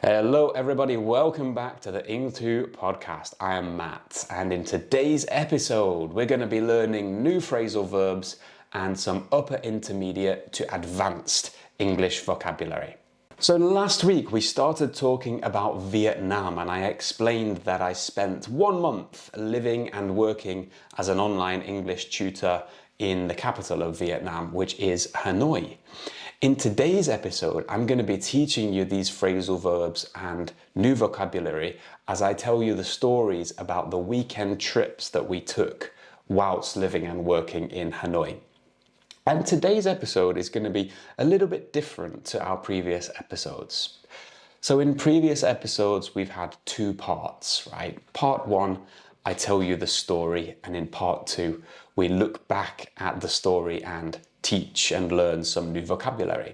Hello everybody, welcome back to the Ing2 podcast. I am Matt, and in today's episode we're going to be learning new phrasal verbs and some upper intermediate to advanced English vocabulary. So last week we started talking about Vietnam, and I explained that I spent 1 month living and working as an online English tutor in the capital of Vietnam, which is Hanoi. In today's episode, I'm going to be teaching you these phrasal verbs and new vocabulary as I tell you the stories about the weekend trips that we took whilst living and working in Hanoi. And today's episode is going to be a little bit different to our previous episodes. So in previous episodes, we've had 2 parts, right? Part 1, I tell you the story, and in part 2, we look back at the story and teach and learn some new vocabulary.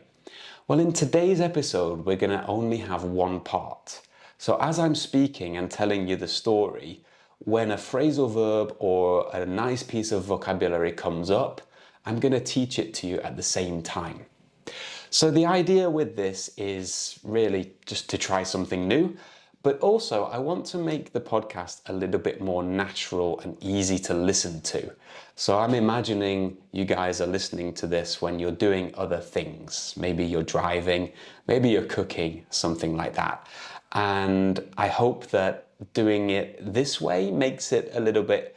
Well, in today's episode, we're going to only have 1 part. So as I'm speaking and telling you the story, when a phrasal verb or a nice piece of vocabulary comes up, I'm going to teach it to you at the same time. So the idea with this is really just to try something new, but also I want to make the podcast a little bit more natural and easy to listen to. So I'm imagining you guys are listening to this when you're doing other things. Maybe you're driving, maybe you're cooking, something like that. And I hope that doing it this way makes it a little bit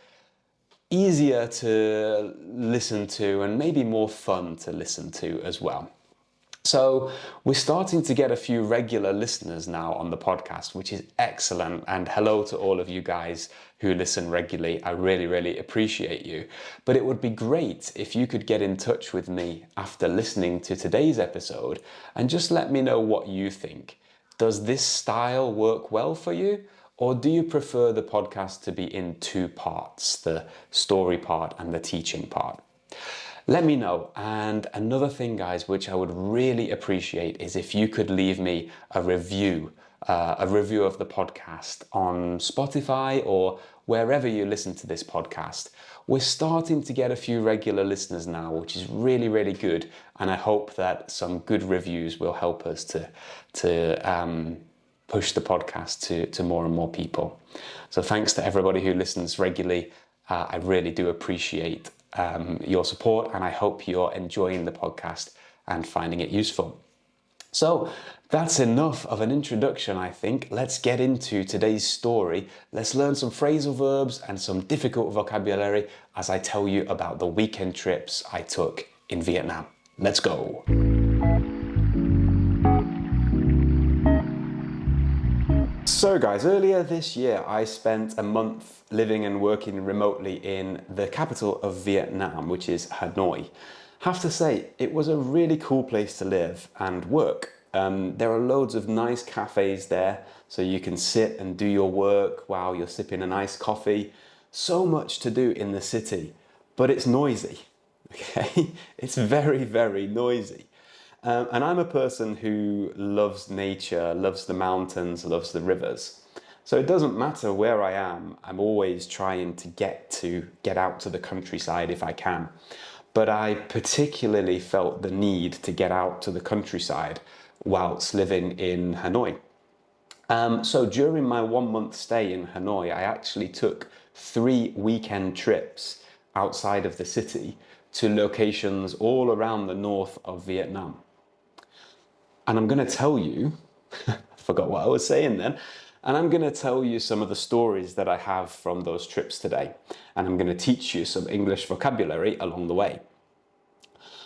easier to listen to and maybe more fun to listen to as well. So we're starting to get a few regular listeners now on the podcast, which is excellent. And hello to all of you guys who listen regularly. I really appreciate you. But it would be great if you could get in touch with me after listening to today's episode and just let me know what you think. Does this style work well for you? Or do you prefer the podcast to be in 2 parts, the story part and the teaching part? Let me know. And another thing, guys, which I would really appreciate is if you could leave me a review of the podcast on Spotify or wherever you listen to this podcast. We're starting to get a few regular listeners now, which is really good. And I hope that some good reviews will help us to push the podcast to more and more people. So thanks to everybody who listens regularly. I really do appreciate your support, and I hope you're enjoying the podcast and finding it useful. So that's enough of an introduction, I think. Let's get into today's story. Let's learn some phrasal verbs and some difficult vocabulary as I tell you about the weekend trips I took in Vietnam. Let's go. So guys, earlier this year I spent a month living and working remotely in the capital of Vietnam, which is Hanoi. Have to say, it was a really cool place to live and work. There are loads of nice cafes there, so you can sit and do your work while you're sipping a nice coffee. So much to do in the city, but it's noisy, okay? It's very noisy. And I'm a person who loves nature, loves the mountains, loves the rivers. So it doesn't matter where I am, I'm always trying to get out to the countryside if I can. But I particularly felt the need to get out to the countryside whilst living in Hanoi. So during my 1 month stay in Hanoi, I actually took 3 weekend trips outside of the city to locations all around the north of Vietnam. And I'm going to tell you, I forgot what I was saying then, and I'm going to tell you some of the stories that I have from those trips today. And I'm going to teach you some English vocabulary along the way.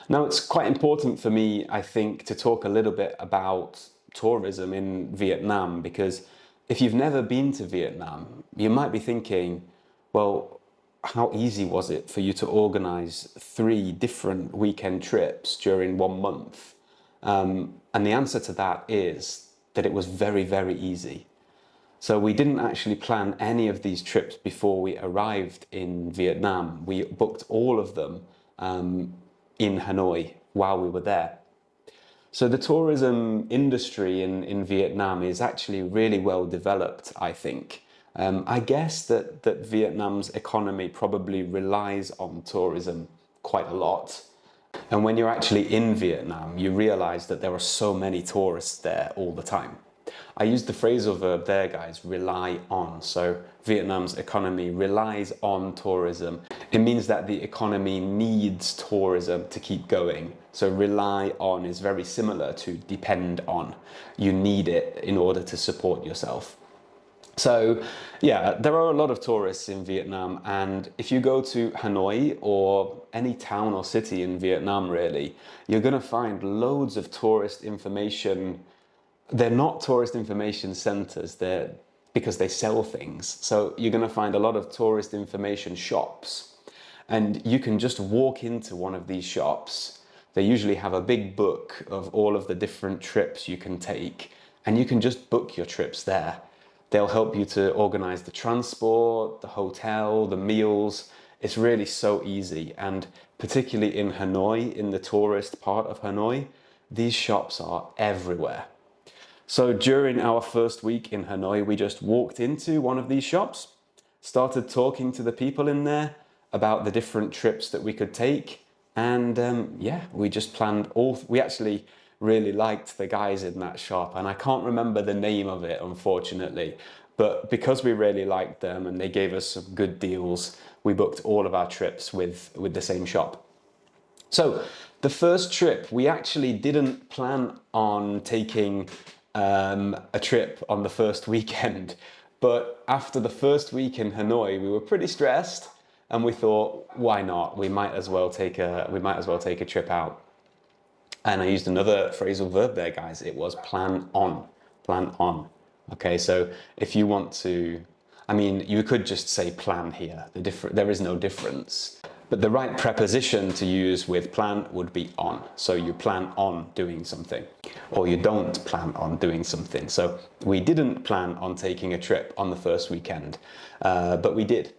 Now, it's quite important for me, I think, to talk a little bit about tourism in Vietnam, because if you've never been to Vietnam, you might be thinking, well, how easy was it for you to organize 3 different weekend trips during 1 month? And the answer to that is that it was very easy. So we didn't actually plan any of these trips before we arrived in Vietnam. We booked all of them in Hanoi while we were there. So the tourism industry in Vietnam is actually really well developed, I think. I guess that Vietnam's economy probably relies on tourism quite a lot. And when you're actually in Vietnam, you realize that there are so many tourists there all the time. I used the phrasal verb there, guys, rely on. So Vietnam's economy relies on tourism. It means that the economy needs tourism to keep going. So rely on is very similar to depend on. You need it in order to support yourself. So yeah, there are a lot of tourists in Vietnam, and if you go to Hanoi or any town or city in Vietnam really, you're going to find loads of tourist information. They're not tourist information centers, they're because they sell things. So you're going to find a lot of tourist information shops, and you can just walk into one of these shops. They usually have a big book of all of the different trips you can take, and you can just book your trips there. They'll help you to organize the transport, the hotel, the meals. It's really so easy. And particularly in Hanoi, in the tourist part of Hanoi, these shops are everywhere. So during our first week in Hanoi, we just walked into one of these shops, started talking to the people in there about the different trips that we could take. And yeah, we just planned we actually really liked the guys in that shop, and I can't remember the name of it, unfortunately. But because we really liked them and they gave us some good deals, we booked all of our trips with the same shop. So the first trip, we actually didn't plan on taking a trip on the first weekend. But after the first week in Hanoi, we were pretty stressed, and we thought, why not? We might as well take a trip out. And I used another phrasal verb there, guys. It was plan on, plan on. Okay, so if you want to, I mean, you could just say plan here. There is no difference. But the right preposition to use with plan would be on. So you plan on doing something, or you don't plan on doing something. So we didn't plan on taking a trip on the first weekend, but we did.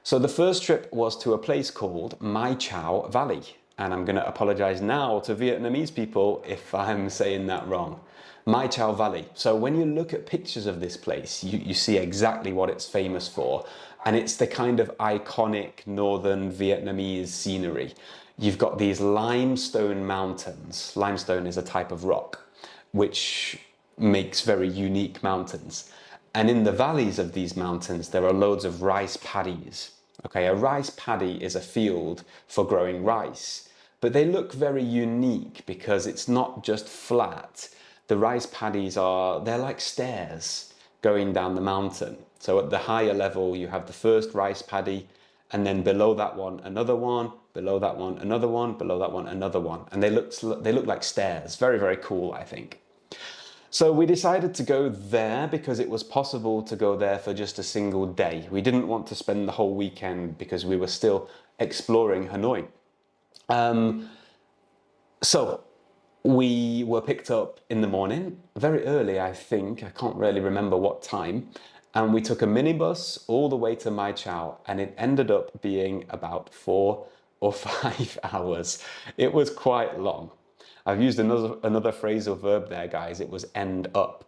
So the first trip was to a place called Mai Chau Valley. And I'm going to apologize now to Vietnamese people if I'm saying that wrong. Mai Chau Valley. So when you look at pictures of this place, you see exactly what it's famous for. And it's the kind of iconic northern Vietnamese scenery. You've got these limestone mountains. Limestone is a type of rock, which makes very unique mountains. And in the valleys of these mountains, there are loads of rice paddies. Okay, a rice paddy is a field for growing rice, but they look very unique because it's not just flat. The rice paddies they're like stairs going down the mountain. So at the higher level, you have the first rice paddy, and then below that one, another one, below that one, another one, below that one, another one. And they look like stairs. Very, very cool, I think. So we decided to go there because it was possible to go there for just a single day. We didn't want to spend the whole weekend because we were still exploring Hanoi. So we were picked up in the morning, very early, I think. I can't really remember what time. And we took a minibus all the way to Mai Chau, and it ended up being about 4 or 5 hours. It was quite long. I've used another phrasal verb there, guys. It was end up,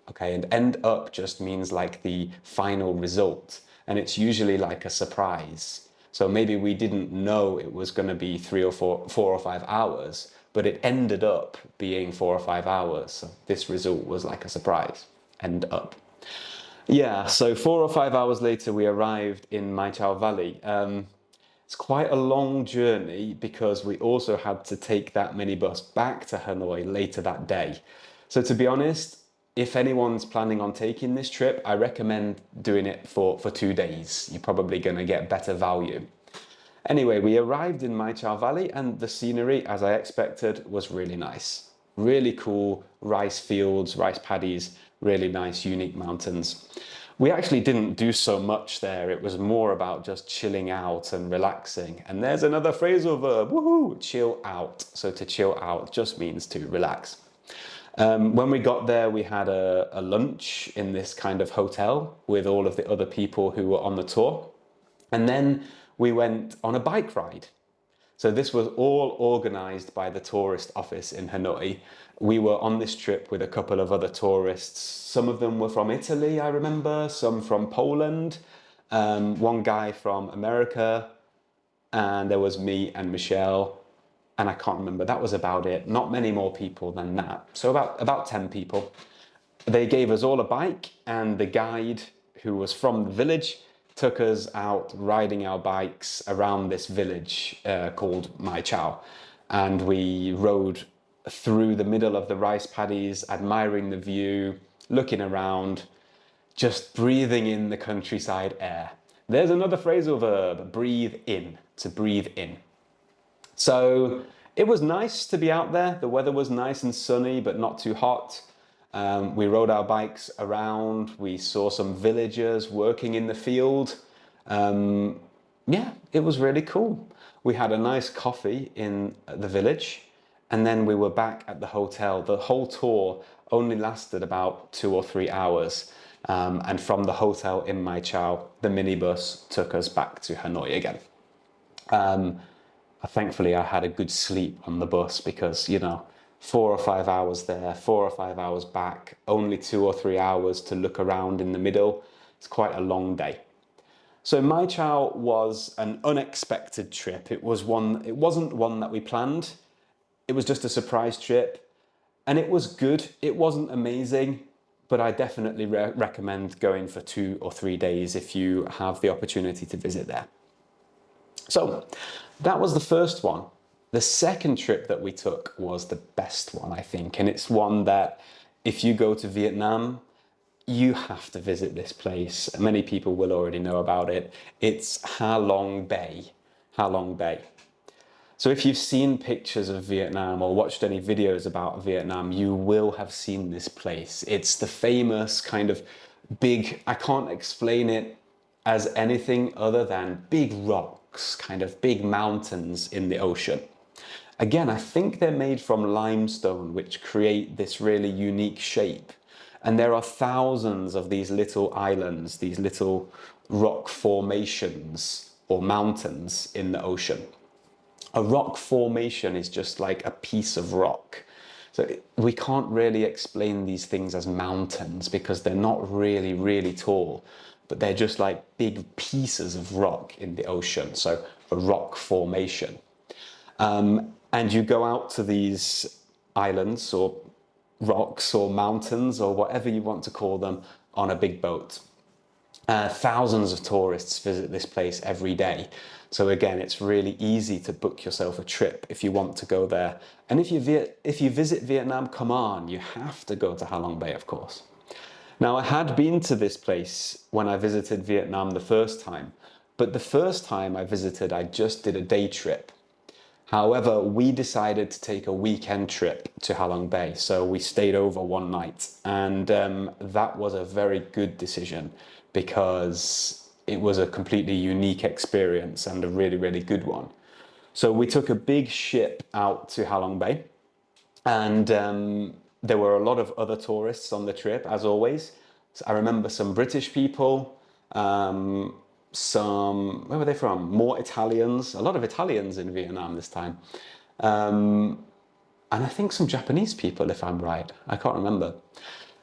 okay? And end up just means like the final result, and it's usually like a surprise. So maybe we didn't know it was going to be 4 or 5 hours, but it ended up being 4 or 5 hours. So this result was like a surprise, end up. Yeah, so 4 or 5 hours later, we arrived in Mai Chau Valley. It's quite a long journey because we also had to take that minibus back to Hanoi later that day. So to be honest, if anyone's planning on taking this trip, I recommend doing it for 2 days. You're probably going to get better value. Anyway, we arrived in Mai Chau Valley, and the scenery, as I expected, was really nice. Really cool rice fields, rice paddies, really nice, unique mountains. We actually didn't do so much there. It was more about just chilling out and relaxing. And there's another phrasal verb, woohoo, chill out. So to chill out just means to relax. When we got there, we had a lunch in this kind of hotel with all of the other people who were on the tour. And then we went on a bike ride. So this was all organized by the tourist office in Hanoi. We were on this trip with a couple of other tourists. Some of them were from Italy, I remember, some from Poland, one guy from America, and there was me and Michelle, and I can't remember, that was about it. Not many more people than that. So about 10 people. They gave us all a bike, and the guide, who was from the village, took us out riding our bikes around this village called Mai Chau. And we rode through the middle of the rice paddies, admiring the view, looking around, just breathing in the countryside air. There's another phrasal verb, breathe in, to breathe in. So it was nice to be out there. The weather was nice and sunny, but not too hot. We rode our bikes around. We saw some villagers working in the field. Yeah, it was really cool. We had a nice coffee in the village, and then we were back at the hotel. The whole tour only lasted about 2 or 3 hours. And from the hotel in Mai Chau, the minibus took us back to Hanoi again. Thankfully, I had a good sleep on the bus because, 4 or 5 hours there, 4 or 5 hours back, only 2 or 3 hours to look around in the middle. It's quite a long day. So Mai Chau was an unexpected trip. It wasn't one that we planned. It was just a surprise trip, and it was good. It wasn't amazing, but I definitely recommend going for 2 or 3 days if you have the opportunity to visit there. So that was the first one. The second trip that we took was the best one, I think. And it's one that if you go to Vietnam, you have to visit this place. Many people will already know about it. It's Ha Long Bay. Ha Long Bay. So if you've seen pictures of Vietnam or watched any videos about Vietnam, you will have seen this place. It's the famous kind of big, I can't explain it as anything other than big rocks, kind of big mountains in the ocean. Again, I think they're made from limestone, which create this really unique shape. And there are thousands of these little islands, these little rock formations or mountains in the ocean. A rock formation is just like a piece of rock. So we can't really explain these things as mountains because they're not really, really tall, but they're just like big pieces of rock in the ocean. So a rock formation. And you go out to these islands or rocks or mountains or whatever you want to call them on a big boat. Thousands of tourists visit this place every day. So again, it's really easy to book yourself a trip if you want to go there. And if you visit Vietnam, come on, you have to go to Ha Long Bay, of course. Now, I had been to this place when I visited Vietnam the first time, but the first time I visited, I just did a day trip. However, we decided to take a weekend trip to Ha Long Bay, so we stayed over one night, and that was a very good decision because it was a completely unique experience and a really, really good one. So we took a big ship out to Ha Long Bay, and there were a lot of other tourists on the trip, as always. So I remember some British people, where were they from? More Italians, a lot of Italians in Vietnam this time. And I think some Japanese people, if I'm right. I can't remember.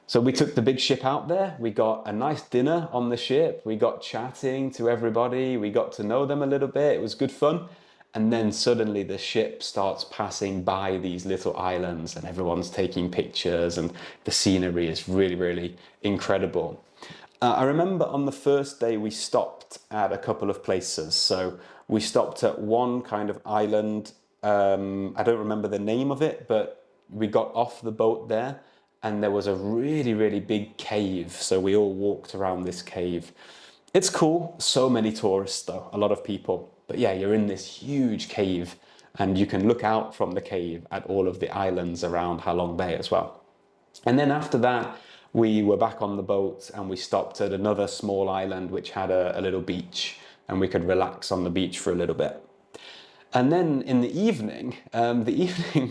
So we took the big ship out there. We got a nice dinner on the ship. We got chatting to everybody. We got to know them a little bit. It was good fun. And then suddenly the ship starts passing by these little islands and everyone's taking pictures and the scenery is really, really incredible. I remember on the first day we stopped at a couple of places. So we stopped at one kind of island. I don't remember the name of it, but we got off the boat there and there was a really, really big cave. So we all walked around this cave. It's cool. So many tourists though, a lot of people. But yeah, you're in this huge cave and you can look out from the cave at all of the islands around Ha Long Bay as well. And then after that, we were back on the boat and we stopped at another small island which had a little beach and we could relax on the beach for a little bit. And then in the evening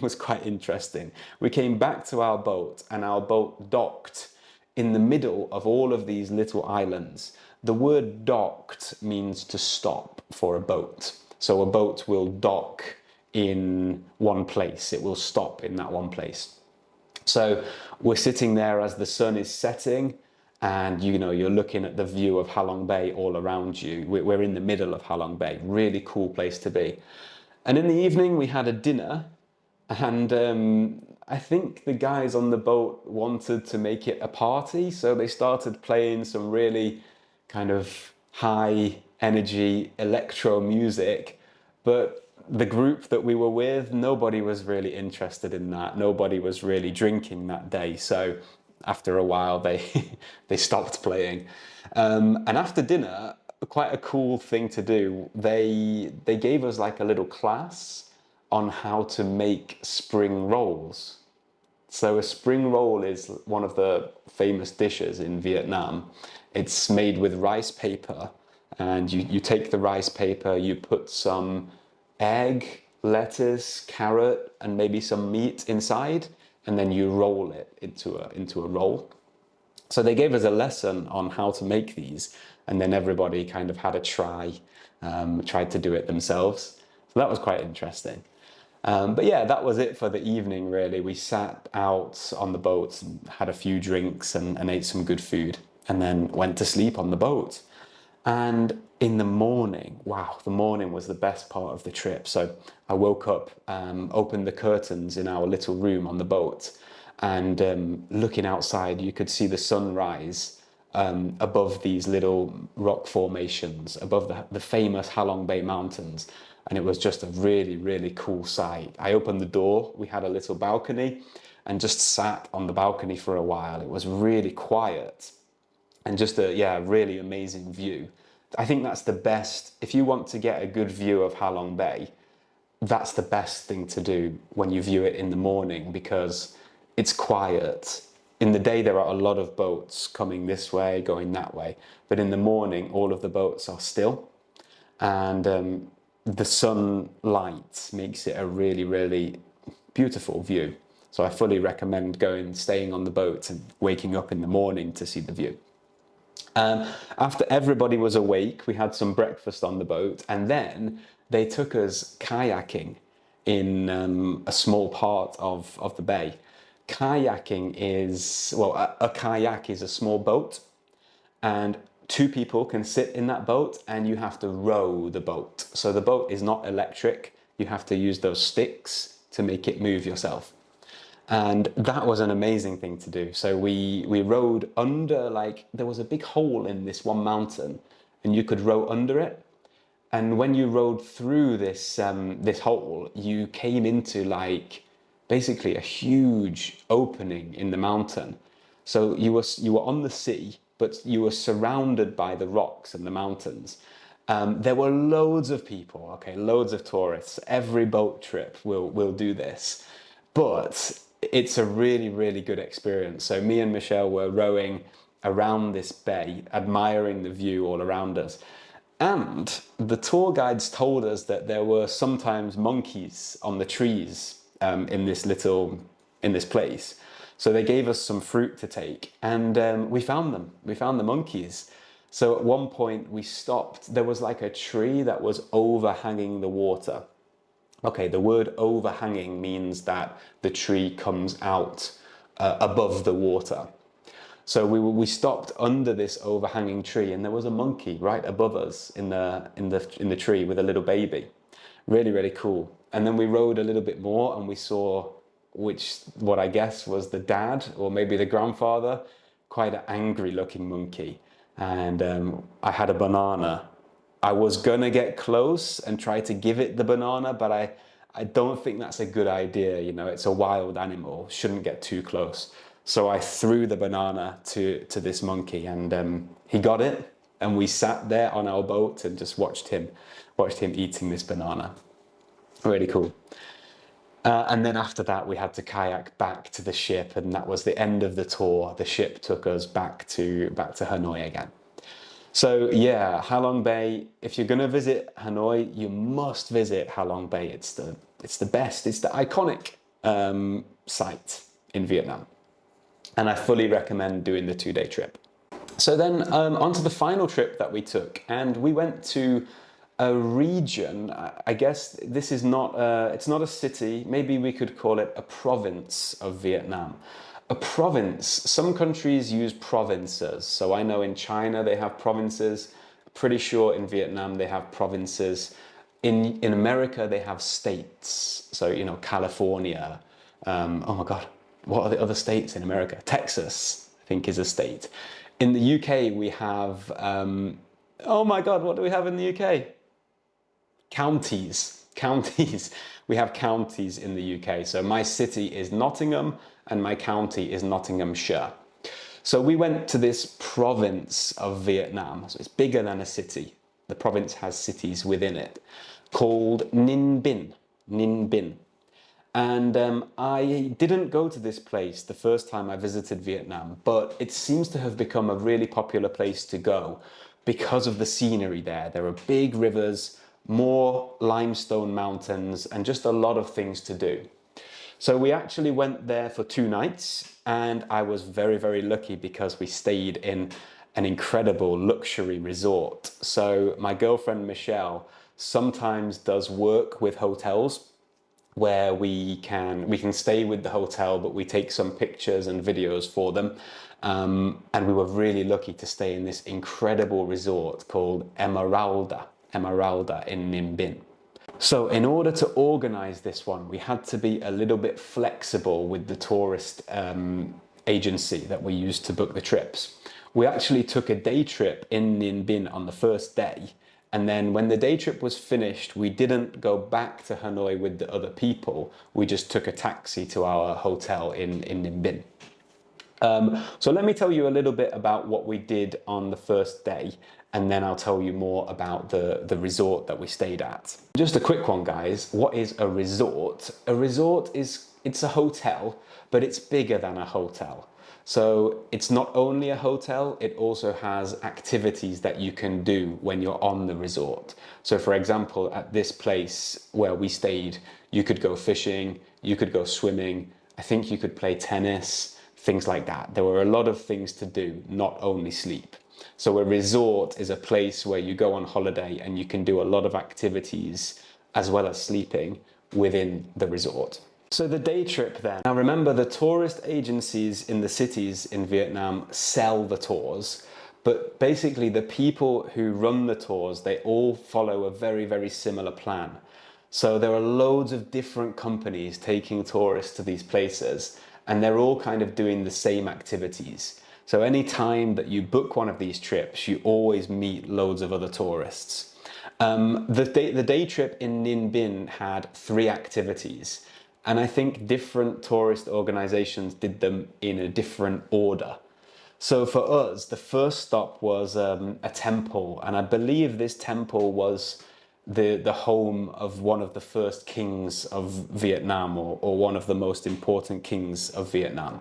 was quite interesting. We came back to our boat and our boat docked in the middle of all of these little islands. The word docked means to stop for a boat. So a boat will dock in one place. It will stop in that one place. So we're sitting there as the sun is setting and you're looking at the view of Ha Long Bay all around you. We're in the middle of Ha Long Bay, really cool place to be. And in the evening we had a dinner and I think the guys on the boat wanted to make it a party, so they started playing some really kind of high energy electro music. But the group that we were with, nobody was really interested in that. Nobody was really drinking that day. So after a while, they they stopped playing. And after dinner, quite a cool thing to do. They gave us like a little class on how to make spring rolls. So a spring roll is one of the famous dishes in Vietnam. It's made with rice paper, and you take the rice paper, you put some egg, lettuce, carrot, and maybe some meat inside, and then you roll it into a roll. So they gave us a lesson on how to make these, and then everybody kind of had a try, tried to do it themselves. So that was quite interesting. But yeah, that was it for the evening, really. We sat out on the boat and had a few drinks and ate some good food, and then went to sleep on the boat. And in the morning, wow, the morning was the best part of the trip. So I woke up, opened the curtains in our little room on the boat, and looking outside, you could see the sunrise above these little rock formations, above the famous Halong Bay Mountains. And it was just a really, really cool sight. I opened the door, we had a little balcony, and just sat on the balcony for a while. It was really quiet and just a really amazing view. I think that's the best, if you want to get a good view of Halong Bay, that's the best thing to do when you view it in the morning, because it's quiet. In the day, there are a lot of boats coming this way, going that way. But in the morning, all of the boats are still. And the sunlight makes it a really, really beautiful view. So I fully recommend staying on the boat and waking up in the morning to see the view. After everybody was awake, we had some breakfast on the boat, and then they took us kayaking in a small part of the bay. Kayaking is, well, a kayak is a small boat, and two people can sit in that boat, and you have to row the boat. So the boat is not electric. You have to use those sticks to make it move yourself. And that was an amazing thing to do. So we rode under, like, there was a big hole in this one mountain, and you could row under it. And when you rode through this hole, you came into like basically a huge opening in the mountain. So you were on the sea, but you were surrounded by the rocks and the mountains. There were loads of people, okay, loads of tourists. Every boat trip will do this, but it's a really, really good experience. So me and Michelle were rowing around this bay, admiring the view all around us. And the tour guides told us that there were sometimes monkeys on the trees in this place. So they gave us some fruit to take, and we found them. We found the monkeys. So at one point we stopped. There was like a tree that was overhanging the water. Okay, the word overhanging means that the tree comes out above the water. So we stopped under this overhanging tree, and there was a monkey right above us in the tree with a little baby. Really, really cool. And then we rode a little bit more, and we saw what I guess was the dad or maybe the grandfather, quite an angry looking monkey. And I had a banana. I was gonna get close and try to give it the banana, but I don't think that's a good idea. You know, it's a wild animal, shouldn't get too close. So I threw the banana to this monkey, and he got it, and we sat there on our boat and just watched him eating this banana. Really cool. And then after that, we had to kayak back to the ship, and that was the end of the tour. The ship took us back to Hanoi again. So yeah, Halong Bay, if you're gonna visit Hanoi, you must visit Halong Bay. It's the best, it's the iconic site in Vietnam. And I fully recommend doing the 2-day trip. So then on to the final trip that we took, and we went to a region. I guess this is not, it's not a city, maybe we could call it a province of Vietnam. A province, some countries use provinces. So I know in China they have provinces, pretty sure in Vietnam they have provinces. In America they have states, so you know, California, Oh my God, what are the other states in America? Texas, I think, is a state. In the UK, we have, oh my God, what do we have in the UK? Counties. Counties. We have counties in the UK. So my city is Nottingham and my county is Nottinghamshire. So we went to this province of Vietnam. So it's bigger than a city. The province has cities within it, called Ninh Binh. Ninh Binh. And I didn't go to this place the first time I visited Vietnam, but it seems to have become a really popular place to go because of the scenery there. There are big rivers, more limestone mountains, and just a lot of things to do. So we actually went there for 2 nights, and I was very, very lucky because we stayed in an incredible luxury resort. So my girlfriend Michelle sometimes does work with hotels where we can stay with the hotel, but we take some pictures and videos for them. And we were really lucky to stay in this incredible resort called Emeralda in Ninh Binh. So in order to organize this one, we had to be a little bit flexible with the tourist agency that we used to book the trips. We actually took a day trip in Ninh Binh on the first day. And then when the day trip was finished, we didn't go back to Hanoi with the other people. We just took a taxi to our hotel in Ninh Binh. So let me tell you a little bit about what we did on the first day, and then I'll tell you more about the resort that we stayed at. Just a quick one, guys. What is a resort? A resort it's a hotel, but it's bigger than a hotel. So it's not only a hotel, it also has activities that you can do when you're on the resort. So for example, at this place where we stayed, you could go fishing, you could go swimming, I think you could play tennis, things like that. There were a lot of things to do, not only sleep. So a resort is a place where you go on holiday and you can do a lot of activities as well as sleeping within the resort. So the day trip then. Now remember, the tourist agencies in the cities in Vietnam sell the tours, but basically the people who run the tours, they all follow a very, very similar plan. So there are loads of different companies taking tourists to these places, and they're all kind of doing the same activities. So any time that you book one of these trips, you always meet loads of other tourists. The day trip in Ninh Binh had 3 activities. And I think different tourist organizations did them in a different order. So for us, the first stop was a temple. And I believe this temple was the home of one of the first kings of Vietnam, or one of the most important kings of Vietnam.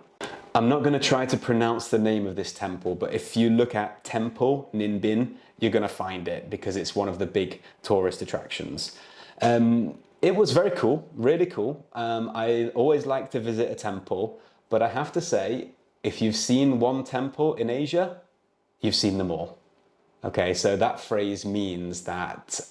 I'm not going to try to pronounce the name of this temple, but if you look at Temple Ninh Binh, you're going to find it because it's one of the big tourist attractions. It was very cool, really cool. I always like to visit a temple, but I have to say, if you've seen one temple in Asia, you've seen them all. Okay, so that phrase means that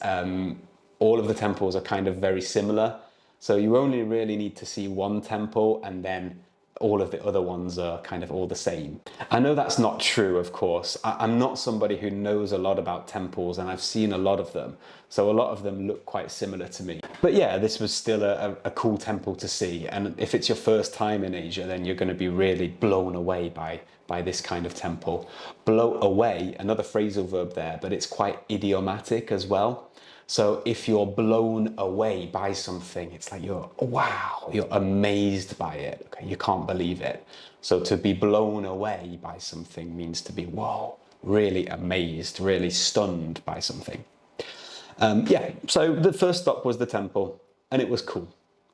all of the temples are kind of very similar. So you only really need to see one temple, and then all of the other ones are kind of all the same. I know that's not true, of course. I'm not somebody who knows a lot about temples, and I've seen a lot of them. So a lot of them look quite similar to me. But yeah, this was still a cool temple to see. And if it's your first time in Asia, then you're going to be really blown away by this kind of temple. Blow away, another phrasal verb there, but it's quite idiomatic as well. So if you're blown away by something, it's like wow, you're amazed by it. Okay, you can't believe it. So to be blown away by something means to be, whoa, really amazed, really stunned by something. Yeah, so the first stop was the temple, and it was cool.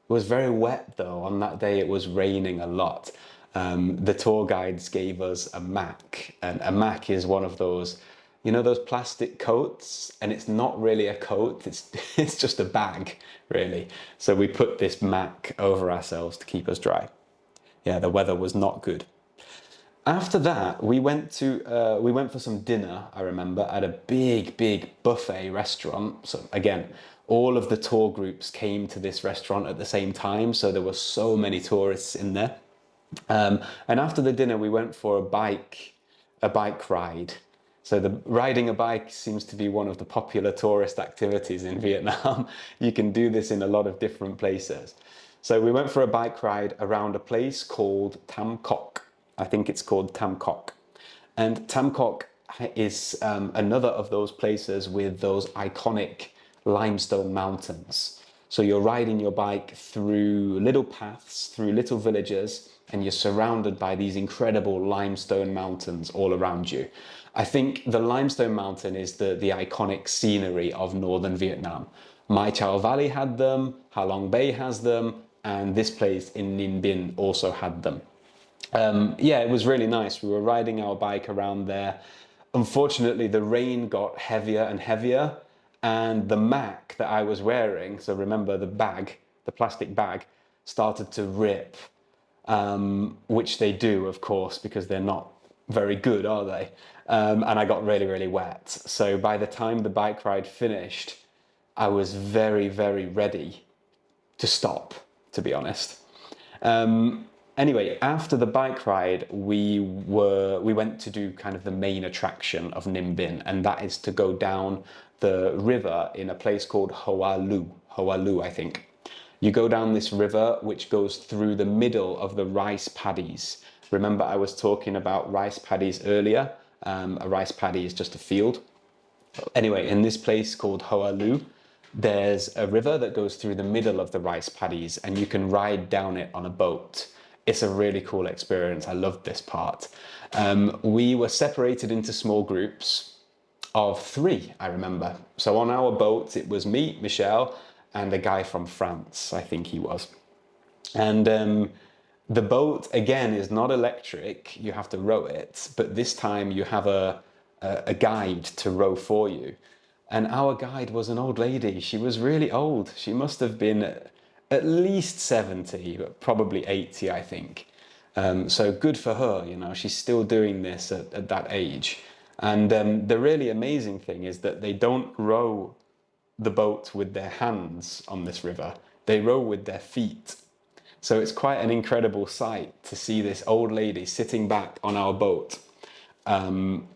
It was very wet though. On that day, it was raining a lot. The tour guides gave us a mac, and a mac is one of those, you know, those plastic coats, and it's not really a coat, it's just a bag, really. So we put this mac over ourselves to keep us dry. Yeah, the weather was not good. After that, we went for some dinner, I remember, at a big buffet restaurant. So again, all of the tour groups came to this restaurant at the same time, so there were so many tourists in there. And after the dinner, we went for a bike ride. So riding a bike seems to be one of the popular tourist activities in Vietnam. You can do this in a lot of different places. So we went for a bike ride around a place called Tam Kok. I think it's called Tam Kok. And Tam Kok is another of those places with those iconic limestone mountains. So you're riding your bike through little paths, through little villages, and you're surrounded by these incredible limestone mountains all around you. I think the limestone mountain is the iconic scenery of northern Vietnam. Mai Chau Valley had them, Ha Long Bay has them, and this place in Ninh Binh also had them. Yeah, it was really nice. We were riding our bike around there. Unfortunately, the rain got heavier and heavier, and the Mac that I was wearing, so remember the bag, the plastic bag, started to rip, which they do, of course, because they're not very good, are they? And I got really, really wet. So by the time the bike ride finished, I was very, very ready to stop, to be honest. Anyway, after the bike ride, we went to do kind of the main attraction of Ninh Binh, and that is to go down the river in a place called Hoa Lu, I think. You go down this river, which goes through the middle of the rice paddies. Remember, I was talking about rice paddies earlier. A rice paddy is just a field. Anyway, in this place called Hoa Lu, there's a river that goes through the middle of the rice paddies, and you can ride down it on a boat. It's a really cool experience. I loved this part. We were separated into small groups of 3, I remember. So on our boat, it was me, Michelle, and a guy from France, I think he was. And the boat, again, is not electric. You have to row it, but this time you have a guide to row for you. And our guide was an old lady. She was really old. She must have been at least 70, but probably 80, I think. So good for her, you know, she's still doing this at that age. And the really amazing thing is that they don't row the boat with their hands on this river. They row with their feet. So it's quite an incredible sight to see this old lady sitting back on our boat,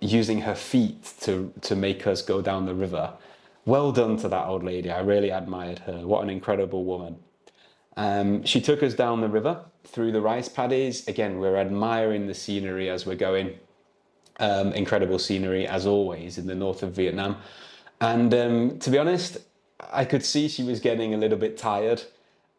using her feet to make us go down the river. Well done to that old lady. I really admired her. What an incredible woman. She took us down the river through the rice paddies. Again, we're admiring the scenery as we're going. Incredible scenery, as always, in the north of Vietnam. And to be honest, I could see she was getting a little bit tired.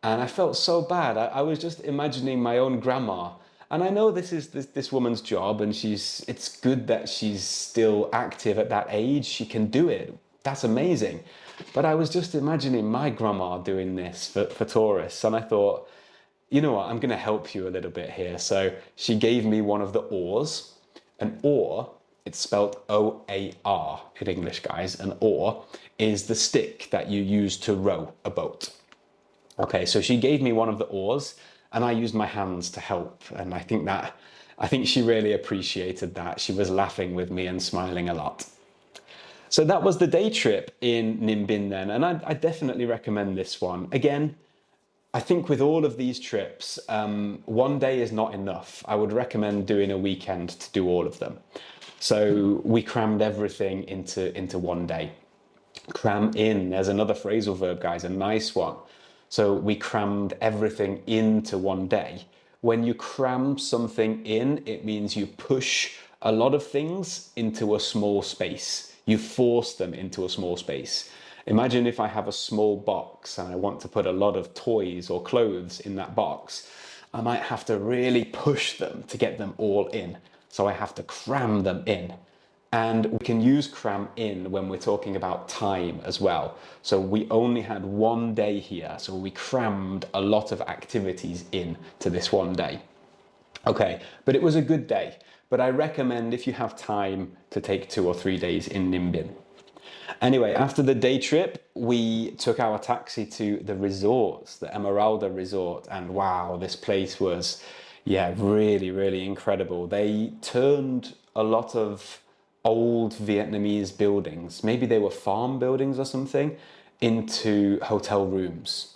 And I felt so bad. I was just imagining my own grandma. And I know this is this woman's job, and it's good that she's still active at that age. She can do it. That's amazing. But I was just imagining my grandma doing this for tourists. And I thought, you know what, I'm going to help you a little bit here. So she gave me one of the oars. An oar, it's spelled O-A-R in English, guys. An oar is the stick that you use to row a boat. Okay, so she gave me one of the oars, and I used my hands to help. And I think she really appreciated that. She was laughing with me and smiling a lot. So that was the day trip in Ninh Binh then, and I definitely recommend this one. Again, I think with all of these trips, one day is not enough. I would recommend doing a weekend to do all of them. So we crammed everything into one day. Cram in, there's another phrasal verb, guys, a nice one. So we crammed everything into one day. When you cram something in, it means you push a lot of things into a small space. You force them into a small space. Imagine if I have a small box and I want to put a lot of toys or clothes in that box. I might have to really push them to get them all in. So I have to cram them in. And we can use cram in when we're talking about time as well. So we only had one day here, so we crammed a lot of activities in to this one day. Okay, but it was a good day. But I recommend, if you have time, to take 2 or 3 days in Ninh Binh. Anyway, after the day trip, we took our taxi to the resorts, the Emeralda Resort, and wow, this place was, yeah, really, really incredible. They turned a lot of old Vietnamese buildings, maybe they were farm buildings or something, into hotel rooms.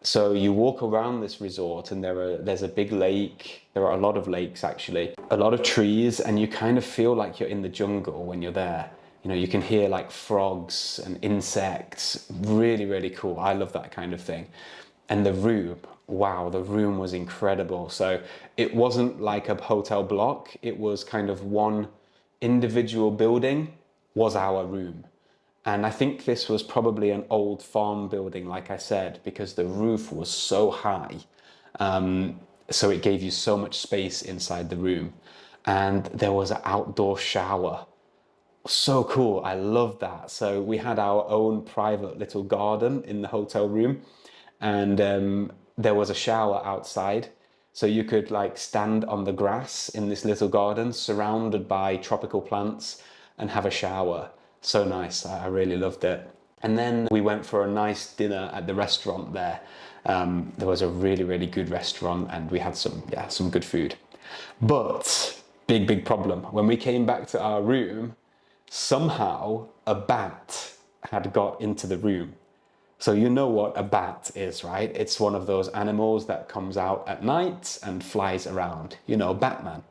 So you walk around this resort and there's a big lake. There are a lot of lakes, actually, a lot of trees, and you kind of feel like you're in the jungle when you're there. You know, you can hear like frogs and insects. Really, really cool. I love that kind of thing. And the room, wow, the room was incredible. So it wasn't like a hotel block, it was kind of one individual building was our room. And I think this was probably an old farm building, like I said, because the roof was so high. So it gave you so much space inside the room. And there was an outdoor shower. So cool. I love that. So we had our own private little garden in the hotel room, and there was a shower outside. So you could like stand on the grass in this little garden surrounded by tropical plants and have a shower. So nice. I really loved it. And then we went for a nice dinner at the restaurant there. There was a really, really good restaurant, and we had some good food. But big problem. When we came back to our room, somehow a bat had got into the room. So you know what a bat is, right? It's one of those animals that comes out at night and flies around. You know, Batman.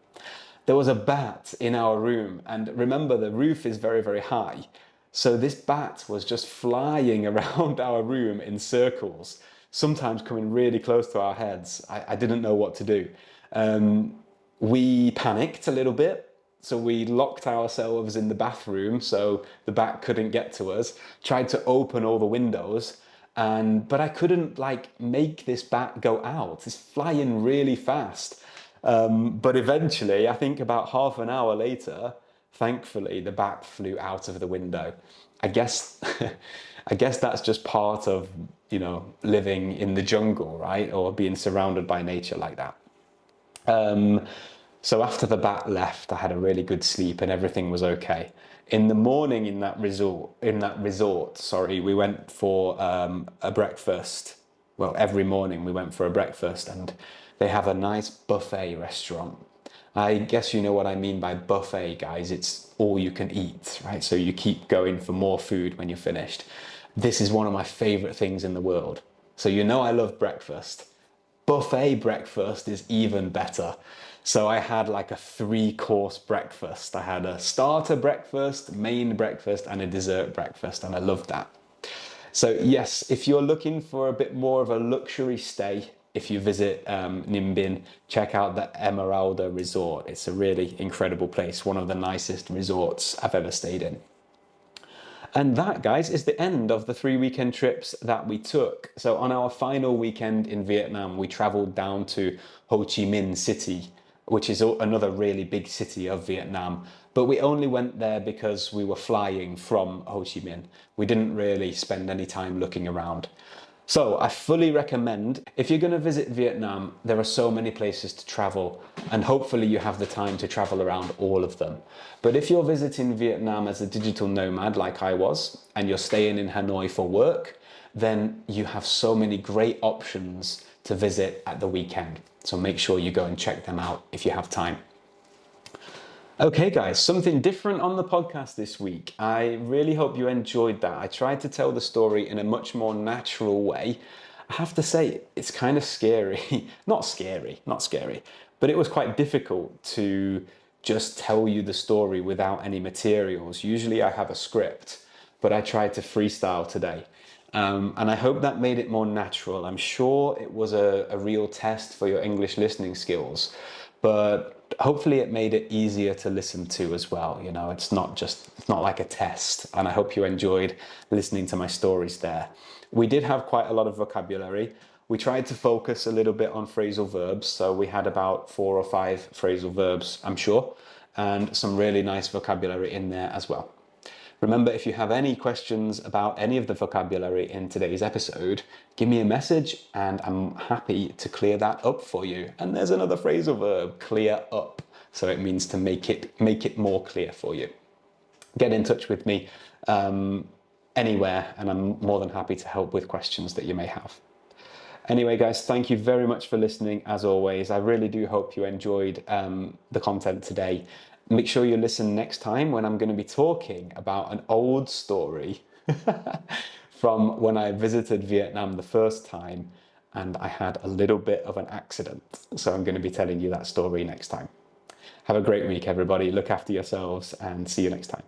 There was a bat in our room, and remember, the roof is very, very high. So this bat was just flying around our room in circles, sometimes coming really close to our heads. I didn't know what to do. We panicked a little bit. So we locked ourselves in the bathroom so the bat couldn't get to us, tried to open all the windows, but I couldn't like make this bat go out. It's flying really fast. But eventually, I think about half an hour later, thankfully, the bat flew out of the window. I guess, I guess that's just part of, you know, living in the jungle, right? Or being surrounded by nature like that. So after the bat left, I had a really good sleep and everything was okay. In the morning in that resort, we went for a breakfast. Well, every morning we went for a breakfast, and they have a nice buffet restaurant. I guess you know what I mean by buffet, guys. It's all you can eat, right? So you keep going for more food when you're finished. This is one of my favorite things in the world. So you know I love breakfast. Buffet breakfast is even better. So I had like a 3-course breakfast. I had a starter breakfast, main breakfast, and a dessert breakfast, and I loved that. So yes, if you're looking for a bit more of a luxury stay, if you visit Ninh, check out the Emeralda Resort. It's a really incredible place, one of the nicest resorts I've ever stayed in. And that, guys, is the end of the 3 weekend trips that we took. So on our final weekend in Vietnam, we traveled down to Ho Chi Minh City, which is another really big city of Vietnam. But we only went there because we were flying from Ho Chi Minh. We didn't really spend any time looking around. So I fully recommend, if you're going to visit Vietnam, there are so many places to travel, and hopefully you have the time to travel around all of them. But if you're visiting Vietnam as a digital nomad like I was, and you're staying in Hanoi for work, then you have so many great options to visit at the weekend. So make sure you go and check them out if you have time. Okay guys, something different on the podcast this week. I really hope you enjoyed that. I tried to tell the story in a much more natural way. I have to say, it's kind of scary. Not scary, but it was quite difficult to just tell you the story without any materials. Usually I have a script, but I tried to freestyle today. And I hope that made it more natural. I'm sure it was a real test for your English listening skills, but hopefully it made it easier to listen to as well. You know, it's not like a test, and I hope you enjoyed listening to my stories there. We did have quite a lot of vocabulary. We tried to focus a little bit on phrasal verbs, so we had about 4 or 5 phrasal verbs, I'm sure, and some really nice vocabulary in there as well. Remember, if you have any questions about any of the vocabulary in today's episode, give me a message and I'm happy to clear that up for you. And there's another phrasal verb, clear up. So it means to make it more clear for you. Get in touch with me anywhere, and I'm more than happy to help with questions that you may have. Anyway, guys, thank you very much for listening. As always, I really do hope you enjoyed the content today. Make sure you listen next time when I'm going to be talking about an old story from when I visited Vietnam the first time and I had a little bit of an accident. So I'm going to be telling you that story next time. Have a great week, everybody. Look after yourselves and see you next time.